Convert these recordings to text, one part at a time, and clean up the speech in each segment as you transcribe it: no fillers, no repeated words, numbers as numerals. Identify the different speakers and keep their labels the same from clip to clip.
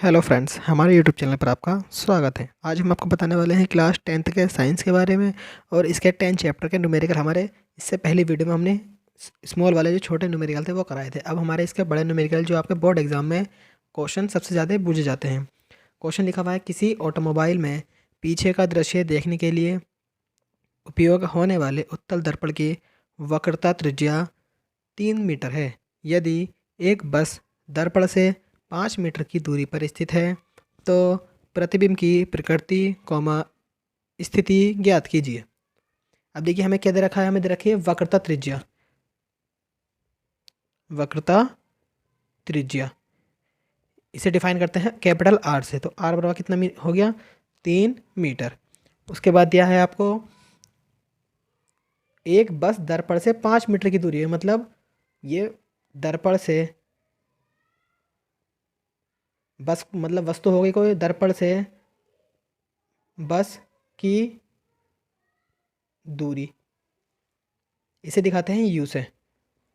Speaker 1: Hello friends, हमारे YouTube channel पर आपका स्वागत है। आज हम आपको बताने वाले हैं क्लास 10th के साइंस के बारे में और इसके 10 चैप्टर के न्यूमेरिकल। हमारे इससे पहली वीडियो में हमने स्मॉल वाले जो छोटे न्यूमेरिकल थे वो कराए थे। अब हमारे इसके बड़े न्यूमेरिकल जो आपके बोर्ड एग्जाम में क्वेश्चन सबसे ज़्यादा पूछे जाते हैं। क्वेश्चन लिखा हुआ है, किसी ऑटोमोबाइल में पीछे का दृश्य देखने के लिए उपयोग होने वाले उत्तल दर्पण की वक्रता त्रिज्या 3 मीटर है। यदि एक बस दर्पण से 5 मीटर की दूरी पर स्थित है तो प्रतिबिंब की प्रकृति कौमा स्थिति ज्ञात कीजिए। अब देखिए हमें क्या दे रखा है, हमें दे रखी है वक्रता त्रिज्या। वक्रता त्रिज्या इसे डिफाइन करते हैं कैपिटल आर से। तो आर बराबर कितना हो गया, 3 मीटर। उसके बाद दिया है आपको एक बस दर्पण से 5 मीटर की दूरी है, मतलब ये दर्पण से बस मतलब वस्तु हो गई कोई, दर्पण से बस की दूरी इसे दिखाते हैं यू से।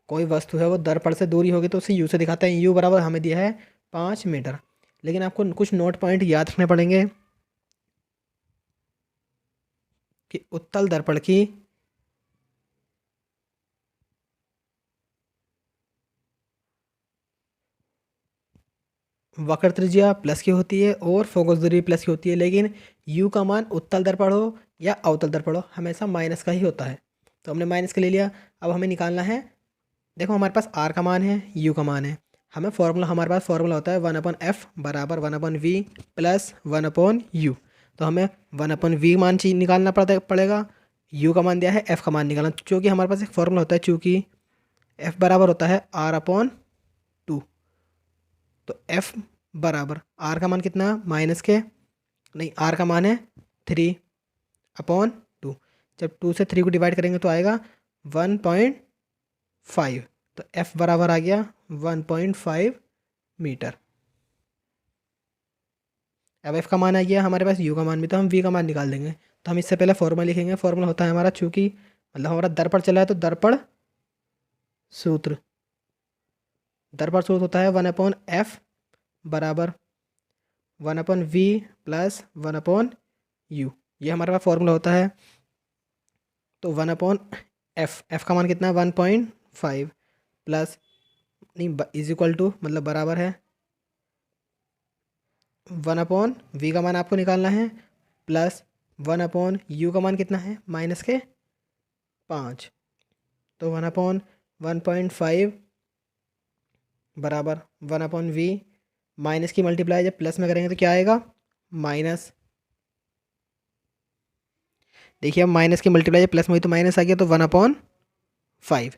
Speaker 1: कोई वस्तु है वो दर्पण से दूरी होगी तो उसे यू से दिखाते हैं। यू बराबर हमें दिया है 5 मीटर। लेकिन आपको कुछ नोट पॉइंट याद रखने पड़ेंगे कि उत्तल दर्पण की वक्र त्रिज्या प्लस की होती है और फोकस दूरी प्लस की होती है, लेकिन यू का मान उत्तल दर्पण हो या अवतल दर्पण हो हमेशा माइनस का ही होता है। तो हमने माइनस का ले लिया। अब हमें निकालना है, देखो हमारे पास आर का मान है, यू का मान है। हमें फॉर्मूला, हमारे पास फॉर्मूला होता है 1/f बराबर 1/v प्लस 1/u। तो हमें 1/v मान चीज निकालना पड़ेगा। यू का मान दिया है, एफ का मान निकालना, क्योंकि हमारे पास एक फॉर्मूला होता है, चूँकि एफ बराबर होता है r/2। तो एफ बराबर आर का मान कितना, माइनस के नहीं, आर का मान है 3/2। जब 2 से 3 को डिवाइड करेंगे तो आएगा 1.5। तो एफ बराबर आ गया 1.5 मीटर। अब एफ का मान आ गया हमारे पास, यू का मान भी, तो हम वी का मान निकाल देंगे। तो हम इससे पहले फॉर्मूला लिखेंगे। फॉर्मूला होता है हमारा, चूंकि मतलब हमारा दर्पण चला है तो दर्पण सूत्र, दर्पण सूत्र होता है 1/f बराबर 1/v प्लस 1/u। ये हमारे पास फॉर्मूला होता है। तो 1/f, एफ का मान कितना है 1.5 प्लस नहीं इज इक्वल टू, मतलब बराबर है 1/v का मान आपको निकालना है प्लस 1/u का मान कितना है, माइनस के 5। तो 1/1.5 बराबर 1/v, माइनस की मल्टीप्लाई जब प्लस में करेंगे तो क्या आएगा, माइनस। देखिए अब माइनस की मल्टीप्लाई जब प्लस में हुई तो माइनस आ गया, तो 1/5।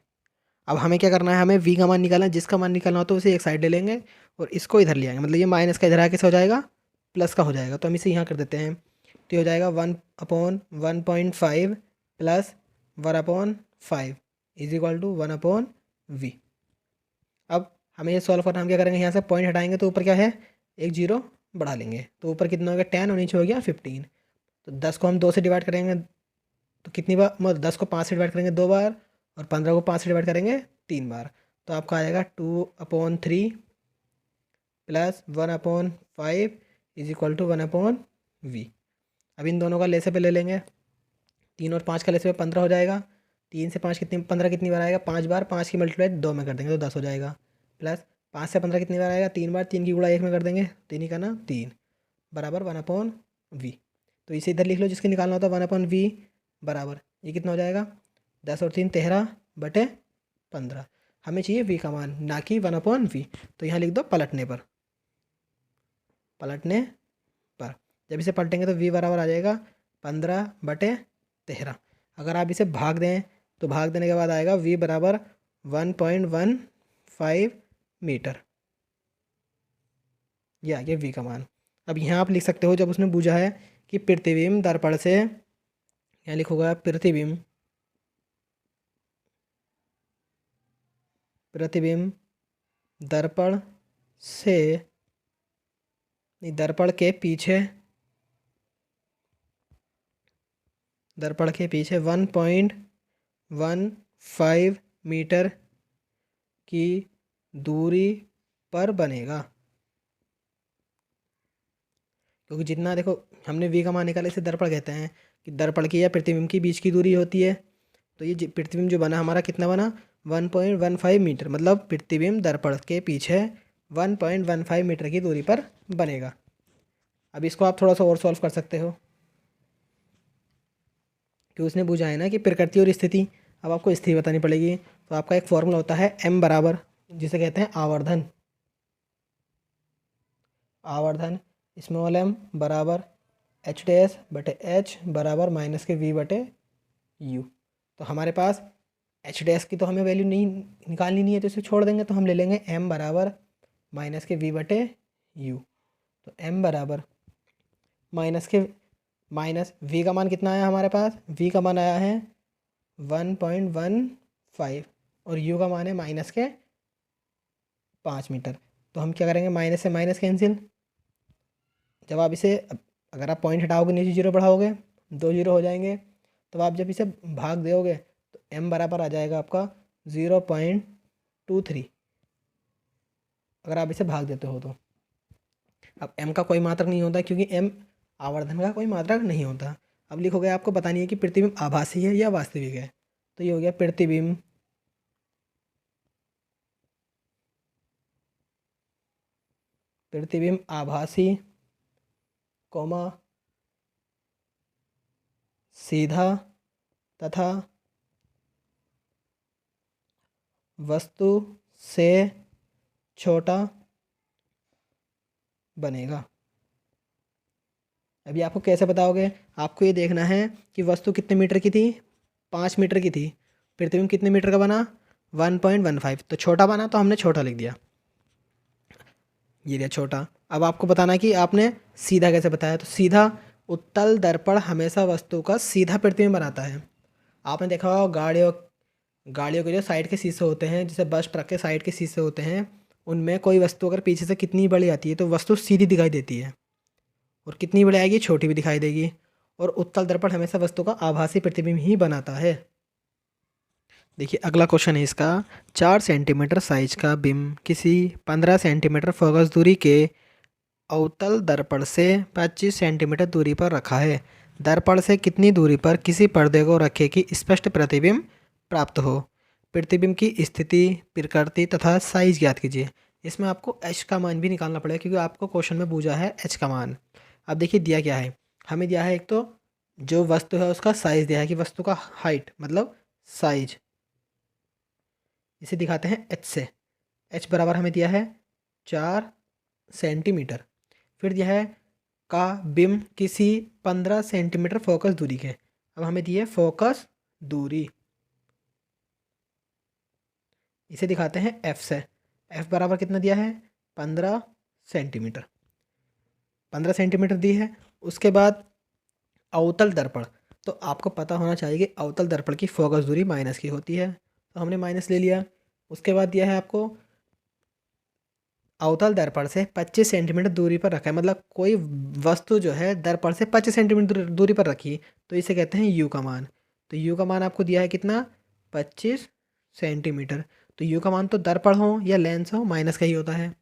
Speaker 1: अब हमें क्या करना है, हमें v का मान निकालना है। जिसका मान निकालना हो तो उसे एक साइड ले लेंगे और इसको इधर ले आएंगे, मतलब ये माइनस का इधर आके कैसे हो जाएगा, प्लस का हो जाएगा। तो हम इसे यहाँ कर देते हैं। तो ये हो जाएगा 1/1.5 plus 1/5 is equal to 1/v। अब हमें ये सॉल्व करना, हम क्या करेंगे, यहाँ से पॉइंट हटाएंगे तो ऊपर क्या है, एक जीरो बढ़ा लेंगे। तो ऊपर कितना हो गया 10 और नीचे हो गया 15। तो 10 को हम 2 से डिवाइड करेंगे तो कितनी बार, मतलब 10 को 5 से डिवाइड करेंगे 2 बार और 15 को 5 से डिवाइड करेंगे 3 बार। तो आपका आएगा 2/3 plus 1/5 is equal to 1/v। अब इन दोनों का लेसे पे ले लेंगे, 3 और 5 का लेसे पे 15 हो जाएगा। 3 से 5 कितनी, 15 कितनी बार आएगा, 5 बार। 5 की मल्टीप्लाई 2 में कर देंगे तो 10 हो जाएगा। प्लस 5 से 15 कितनी बार आएगा, 3 बार। 3 की गुणा 1 में कर देंगे, 3 ही का ना 3 बराबर 1/v। तो इसे इधर लिख लो, जिसके निकालना होता है 1/v बराबर ये कितना हो जाएगा, 10 और 3 13/15। हमें चाहिए v का मान, ना कि 1/v। तो यहाँ लिख दो पलटने पर, पलटने पर। जब इसे पलटेंगे तो v बराबर आ जाएगा 15/13। अगर आप इसे भाग दें तो भाग देने के बाद आएगा v बराबर 1.15 मीटर। ये आ गया v का मान। अब यहाँ आप लिख सकते हो, जब उसने पूछा है कि प्रतिबिंब दर्पण से, यहाँ लिखूंगा प्रतिबिंब, प्रतिबिंब दर्पण से नहीं, दर्पण के पीछे, दर्पण के पीछे 1.15 मीटर की दूरी पर बनेगा। क्योंकि जितना देखो हमने वी का मान निकाला, इसे दर्पण कहते हैं कि दर्पण की या प्रतिबिंब की बीच की दूरी होती है। तो ये प्रतिबिंब जो बना हमारा कितना बना, 1.15 मीटर, मतलब प्रतिबिंब दर्पण के पीछे 1.15 मीटर की दूरी पर बनेगा। अब इसको आप थोड़ा सा और सॉल्व कर सकते हो कि उसने पूछा है ना कि प्रकृति और स्थिति। अब आपको स्थिति बतानी पड़ेगी। तो आपका एक फॉर्मूला होता है m बराबर, जिसे कहते हैं आवर्धन। आवर्धन स्मॉल m बराबर एच डैश बटे एच बराबर माइनस के v बटे u। तो हमारे पास एच डैश की तो हमें वैल्यू नहीं निकालनी नहीं है, तो इसे छोड़ देंगे। तो हम ले लेंगे m बराबर माइनस के v बटे u। तो m बराबर माइनस v का मान कितना आया हमारे पास, v का मान आया है 1.15 और u का मान है माइनस के 5 मीटर। तो हम क्या करेंगे, माइनस से माइनस कैंसिल। जब आप इसे, अगर आप पॉइंट हटाओगे नीचे जीरो बढ़ाओगे, 2 जीरो हो जाएंगे। तो आप जब इसे भाग दोगे तो m बराबर आ जाएगा आपका 0.23, अगर आप इसे भाग देते हो तो। अब m का कोई मात्रक नहीं होता, क्योंकि m आवर्धन का कोई मात्रक नहीं होता। अब लिखोगे, आपको बतानी है कि प्रतिबिंब आभासी है या वास्तविक है। तो ये हो गया प्रतिबिंब आभासी कोमा सीधा तथा वस्तु से छोटा बनेगा। अभी आपको कैसे बताओगे, आपको ये देखना है कि वस्तु कितने मीटर की थी, 5 मीटर की थी। प्रतिबिंब कितने मीटर का बना, 1.15। तो छोटा बना तो हमने छोटा लिख दिया, ये रहा छोटा। अब आपको बताना है कि आपने सीधा कैसे बताया। तो सीधा, उत्तल दर्पण हमेशा वस्तु का सीधा प्रतिबिंब बनाता है। आपने देखा होगा गाड़ियों के जो साइड के शीशे होते हैं, जैसे बस ट्रक के साइड के शीशे होते हैं, उनमें कोई वस्तु अगर पीछे से कितनी बड़ी आती है तो वस्तु सीधी दिखाई देती है, और कितनी बड़ी आएगी छोटी भी दिखाई देगी। और उत्तल दर्पण हमेशा वस्तु का आभासी प्रतिबिंब ही बनाता है। देखिए अगला क्वेश्चन है इसका, 4 सेंटीमीटर साइज का बिंब किसी 15 सेंटीमीटर फोकस दूरी के अवतल दर्पण से 25 सेंटीमीटर दूरी पर रखा है। दर्पण से कितनी दूरी पर किसी पर्दे को रखे कि स्पष्ट प्रतिबिंब प्राप्त हो। प्रतिबिंब की स्थिति, प्रकृति तथा साइज ज्ञात कीजिए। इसमें आपको एच का मान भी निकालना पड़ेगा, क्योंकि आपको क्वेश्चन में पूछा है एच का मान। अब देखिए दिया क्या है, हमें दिया है एक तो जो वस्तु है उसका साइज दिया है कि वस्तु का हाइट मतलब साइज, इसे दिखाते हैं एच से। एच बराबर हमें दिया है 4 सेंटीमीटर। फिर दिया है का बिंब किसी 15 सेंटीमीटर फोकस दूरी के। अब हमें दी है फोकस दूरी, इसे दिखाते हैं एफ से। एफ बराबर कितना दिया है, 15 सेंटीमीटर। 15 सेंटीमीटर दी है। उसके बाद अवतल दर्पण, तो आपको पता होना चाहिए कि अवतल दर्पण की फोकस दूरी माइनस की होती है, तो हमने माइनस ले लिया। उसके बाद दिया है आपको अवतल दर्पण से 25 सेंटीमीटर दूरी पर रखा है, मतलब कोई वस्तु जो है दर्पण से 25 सेंटीमीटर दूरी पर रखी, तो इसे कहते हैं यू का मान। तो यू का मान आपको दिया है कितना, 25 सेंटीमीटर। तो यू का मान तो दर्पण हो या लेंस हो माइनस का ही होता है।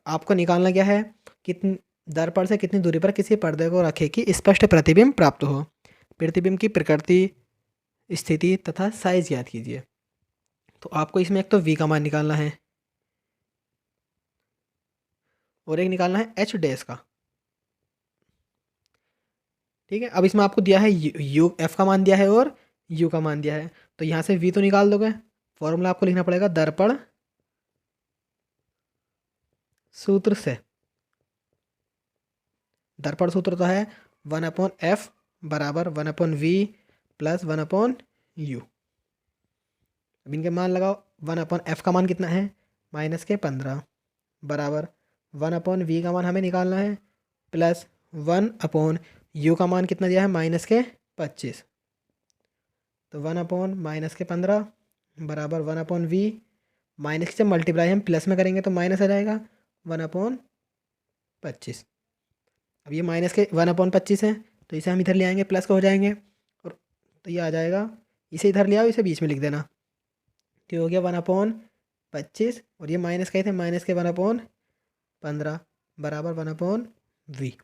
Speaker 1: आपको निकालना क्या है, कितनी दर्पण से कितनी दूरी पर किसी पर्दे को रखे कि स्पष्ट प्रतिबिंब प्राप्त हो। प्रतिबिंब की प्रकृति, स्थिति तथा साइज याद कीजिए। तो आपको इसमें एक तो वी का मान निकालना है और एक निकालना है एच डैश का। ठीक है, अब इसमें आपको दिया है यू एफ का मान दिया है और यू का मान दिया है। तो यहाँ से वी तो निकाल दोगे, फॉर्मूला आपको लिखना पड़ेगा दर्पण सूत्र से। दर्पण सूत्र तो है 1/f बराबर 1/v प्लस 1/u। अब इनके मान लगाओ, 1/f का मान कितना है, माइनस के 15 बराबर 1/v का मान हमें निकालना है प्लस 1/u का मान कितना दिया है, माइनस के 25। तो 1/-15 बराबर 1/v, माइनस से मल्टीप्लाई हम प्लस में करेंगे तो माइनस आ जाएगा 1/25। अब ये माइनस के 1/25 है, तो इसे हम इधर ले आएंगे, प्लस का हो जाएंगे, और तो ये आ जाएगा, इसे इधर ले आओ, इसे बीच में लिख देना। तो हो गया 1/25 और ये माइनस का थे, माइनस के 1/15 बराबर 1/v। वी।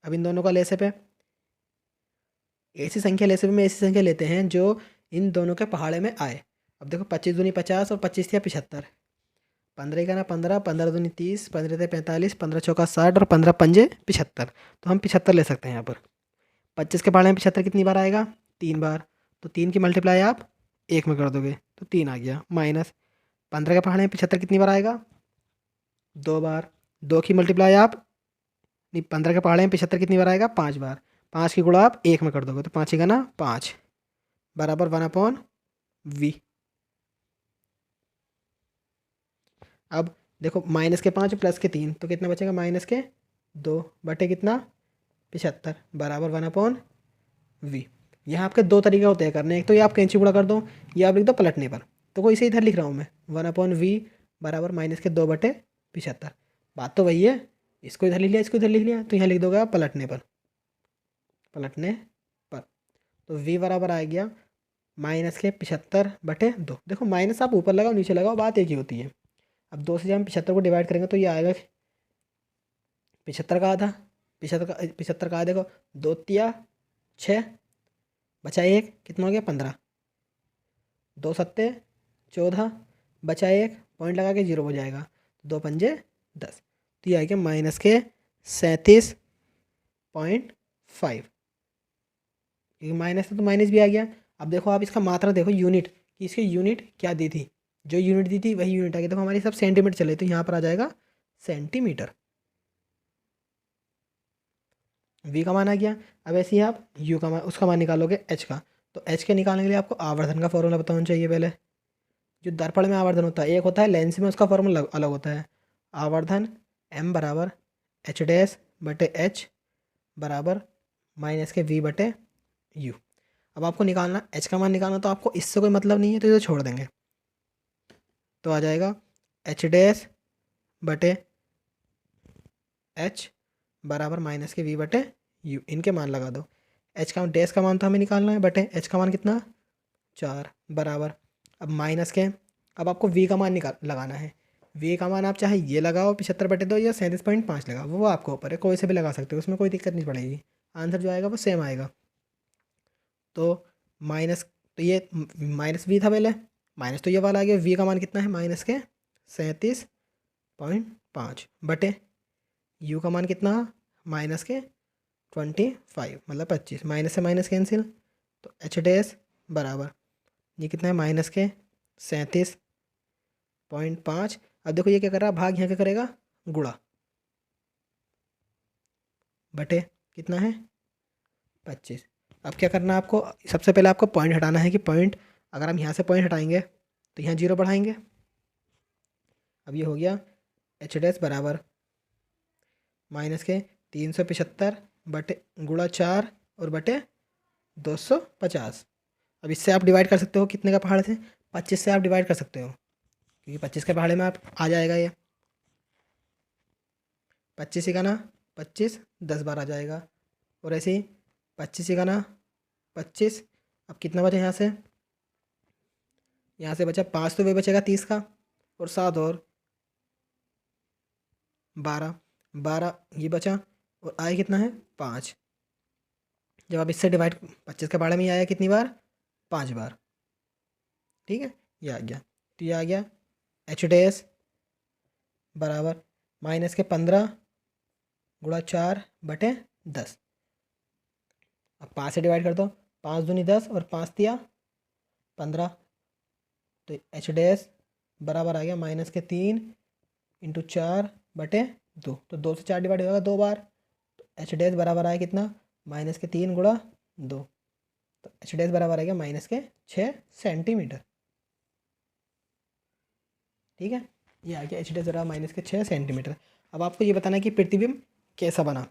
Speaker 1: अब इन दोनों का लेसे पे ऐसी संख्या लेसे पे में ऐसी संख्या लेते हैं जो इन दोनों के पहाड़े में आए। अब देखो 25 दूनी 50 और 25 या 75। 15 का ना 15, 15 दूनी 30, 15 थे 45, 15 चौका 60 और 15 पंजे 75। तो हम 75 ले सकते हैं यहाँ पर। 25 के पहाड़े में 75 कितनी बार आएगा? 3 बार। तो 3 की मल्टीप्लाई आप 1 में कर दोगे तो 3 आ गया। माइनस 15 के पहाड़े में 75 कितनी बार आएगा? 2 बार। 2 की मल्टीप्लाई आप नहीं, 15 के पहाड़े में 75 कितनी बार आएगा? 5 बार। 5 की गुणा आप 1 में कर दोगे तो 5 का ना 5 बराबर 1/v। अब देखो माइनस के 5 प्लस के 3 तो कितना बचेगा? माइनस के 2 बटे कितना? 75 बराबर 1/v। यहाँ आपके दो तरीके होते हैं करने। एक तो ये आप कैंची गुणा कर दो या आप लिख दो पलटने पर। तो कोई इसे इधर लिख रहा हूँ मैं 1/v बराबर माइनस के 2 बटे 75। बात तो वही है। इसको इधर लिख लिया, इसको इधर लिख लिया, तो यहाँ लिख दोगे आप पलटने पर। पलटने पर तो v बराबर आ गया माइनस के 75/2। देखो माइनस आप ऊपर लगाओ नीचे लगाओ बात एक ही होती है। अब 2 से जब हम 75 को डिवाइड करेंगे तो ये आएगा 75 का आधा। 75 का आधा देखो 2 तिया 6 बचा 1 कितना हो गया? 15। 2 सत्ते 14 बचा 1 पॉइंट लगा के 0 हो जाएगा। 2 पंजे 10। तो ये आ गया माइनस के 37.5। क्योंकि माइनस है तो माइनस भी आ गया। अब देखो आप इसका मात्रा देखो यूनिट कि इसकी यूनिट क्या दी थी। जो यूनिट दी थी वही यूनिट आ गया। देखो हमारी सब सेंटीमीटर चले तो यहाँ पर आ जाएगा सेंटीमीटर। v का मान आ गया। अब ऐसे ही आप u का मान उसका मान निकालोगे h का। तो h के निकालने के लिए आपको आवर्धन का फॉर्मूला बताना चाहिए पहले। जो दर्पण में आवर्धन होता है एक होता है, लेंस में उसका फॉर्मूला अलग होता है। आवर्धन m बराबर h डैश बटे h बराबर माइनस के v बटे u। अब आपको निकालना h का मान निकालना, तो आपको इससे कोई मतलब नहीं है तो इसे छोड़ देंगे। तो आ जाएगा h डैश बटे h बराबर माइनस के v बटे u। इनके मान लगा दो। h का डैश का मान तो हमें निकालना है बटे h का मान कितना? 4 बराबर। अब माइनस के अब आपको v का मान निकाल लगाना है। v का मान आप चाहे ये लगाओ 75/2 या 37.5 लगाओ, वो आपको ऊपर है, कोई से भी लगा सकते हो, उसमें कोई दिक्कत नहीं पड़ेगी। आंसर जो आएगा वो सेम आएगा। तो माइनस तो ये माइनस वी था पहले, माइनस तो ये वाला आ गया। वी का मान कितना है? माइनस के 37.5 बटे यू का मान कितना? माइनस के 25 मतलब 25। माइनस से माइनस कैंसिल तो एच डैश बराबर ये कितना है? माइनस के 37.5। अब देखो ये क्या कर रहा है? भाग यहाँ क्या करेगा? गुणा बटे कितना है? 25। अब क्या करना है आपको? सबसे पहले आपको पॉइंट हटाना है कि पॉइंट अगर हम यहाँ से पॉइंट हटाएंगे तो यहाँ 0 बढ़ाएंगे। अब ये हो गया एच डैश बराबर माइनस के 375 बटे गुणा 4 और बटे 250। अब इससे आप डिवाइड कर सकते हो कितने का पहाड़ थे? 25 से आप डिवाइड कर सकते हो क्योंकि 25 के पहाड़े में आप आ जाएगा ये 25 ही का ना 25 10 बार आ जाएगा। और ऐसे ही 25 ही का ना 25। अब कितना बचा यहाँ से? यहाँ से बचा 5 तो वे बचेगा 30 का और 7 और 12 12 ये बचा और आए कितना है? 5। जब आप इससे डिवाइड 25 के बारे में ही आया कितनी बार? 5 बार। ठीक है ये आ गया। तो ये आ गया एच डैश बराबर माइनस के 15 गुणा 4 बटे 10। अब 5 से डिवाइड कर दो। 5 दूनी 10 और 5 तिया 15। तो एच डैश बराबर आ गया माइनस के 3 इंटू 4 बटे 2। तो 2 से 4 डिवाइड होगा 2 बार। तो एच डैश बराबर आया कितना? माइनस के 3 गुणा 2। तो एच डैश बराबर आ गया माइनस के 6 सेंटीमीटर। ठीक है ये आ गया एच डैश बराबर माइनस के 6 सेंटीमीटर। अब आपको ये बताना है कि प्रतिबिंब कैसा बना,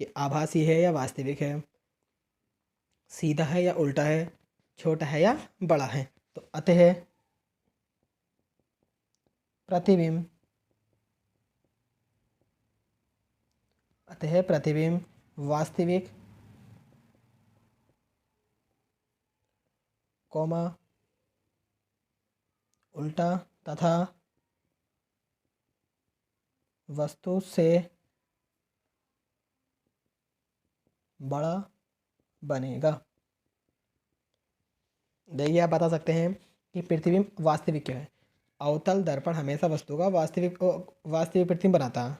Speaker 1: कि आभासी है या वास्तविक है, सीधा है या उल्टा है, छोटा है या बड़ा है। तो अतः प्रतिबिंब वास्तविक कॉमा उल्टा तथा वस्तु से बड़ा बनेगा। देखिए आप बता सकते हैं कि प्रतिबिंब वास्तविक क्या है। अवतल दर्पण हमेशा वस्तु का वास्तविक प्रतिबिंब बनाता है।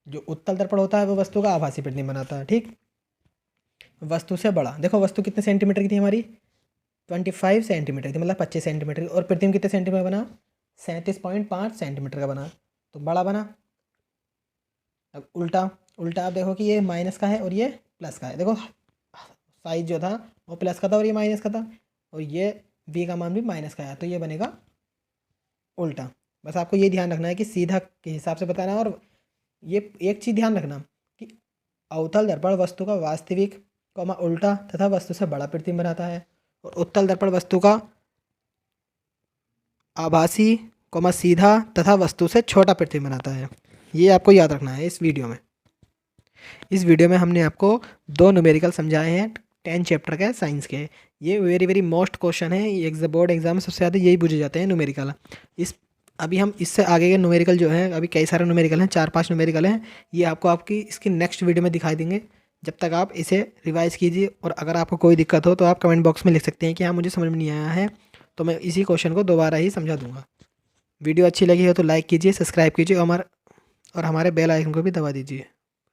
Speaker 1: जो उत्तल दर्पण होता है वो वस्तु का आभासी प्रतिबिंब बनाता है। ठीक, वस्तु से बड़ा, देखो वस्तु कितने सेंटीमीटर की थी हमारी, 25 सेंटीमीटर थी, मतलब 25 सेंटीमीटर की, और प्रतिबिंब कितने सेंटीमीटर बना, 37.5 सेंटीमीटर का बना, तो बड़ा बना। अब उल्टा, उल्टा आप देखो कि ये माइनस का है और ये प्लस का है। देखो साइज जो था वो प्लस का था और ये माइनस का था, और ये v का मान भी माइनस का है, तो ये बनेगा उल्टा। बस आपको ये ध्यान रखना है कि सीधा के हिसाब से बताना। और ये एक चीज़ ध्यान रखना कि अवतल दर्पण वस्तु का वास्तविक कॉमा उल्टा तथा वस्तु से बड़ा प्रतिबिंब बनाता है, और उत्तल दर्पण वस्तु का आभासी कॉमा सीधा तथा वस्तु से छोटा प्रतिबिंब बनाता है। ये आपको याद रखना है इस वीडियो में। इस वीडियो में हमने आपको 2 न्यूमेरिकल समझाए हैं 10 चैप्टर के साइंस के। ये वेरी वेरी मोस्ट क्वेश्चन है, ये बोर्ड एग्जाम में सबसे ज़्यादा यही पूछे जाते हैं न्यूमेरिकल। इस अभी हम इससे आगे के न्यूमेरिकल जो है, अभी कई सारे न्यूमेरिकल हैं, 4-5 न्यूमेरिकल हैं, ये आपको आपकी इसकी नेक्स्ट वीडियो में दिखाई देंगे। जब तक आप इसे रिवाइज़ कीजिए, और अगर आपको कोई दिक्कत हो तो आप कमेंट बॉक्स में लिख सकते हैं कि हाँ मुझे समझ में नहीं आया है, तो मैं इसी क्वेश्चन को दोबारा ही समझा दूँगा। वीडियो अच्छी लगी हो तो लाइक कीजिए, सब्सक्राइब कीजिए, और हमारे बेल आइकन को भी दबा दीजिए।